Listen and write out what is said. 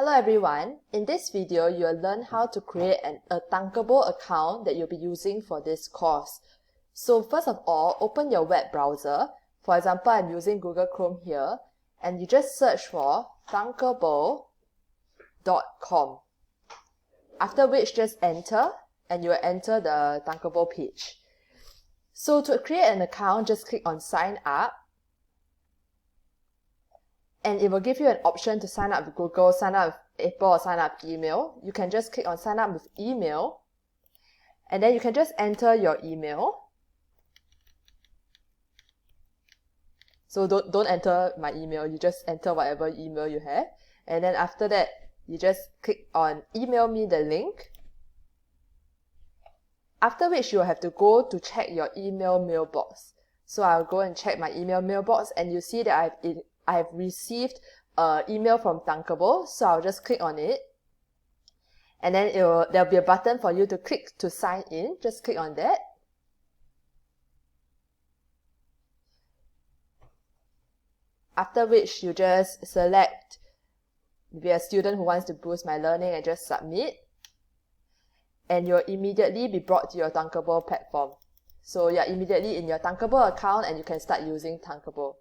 Hello everyone, in this video you will learn how to create a Thunkable account that you'll be using for this course. So first of all, open your web browser. For example, I'm using Google Chrome here, and you just search for thunkable.com. After which, just enter, and you will enter the Thunkable page. So to create an account, just click on sign up. And it will give you an option to sign up with Google, sign up with Apple, or sign up with email. You can just click on sign up with email. And then you can just enter your email. So don't enter my email, you just enter whatever email you have. And then after that, you just click on email me the link. After which you will have to go to check your email mailbox. So I'll go and check my email mailbox, and you see that I've received an email from Thunkable, so I'll just click on it. And then there'll be a button for you to click to sign in. Just click on that. After which you just select maybe a student who wants to boost my learning and just submit. And you'll immediately be brought to your Thunkable platform. So you're immediately in your Thunkable account and you can start using Thunkable.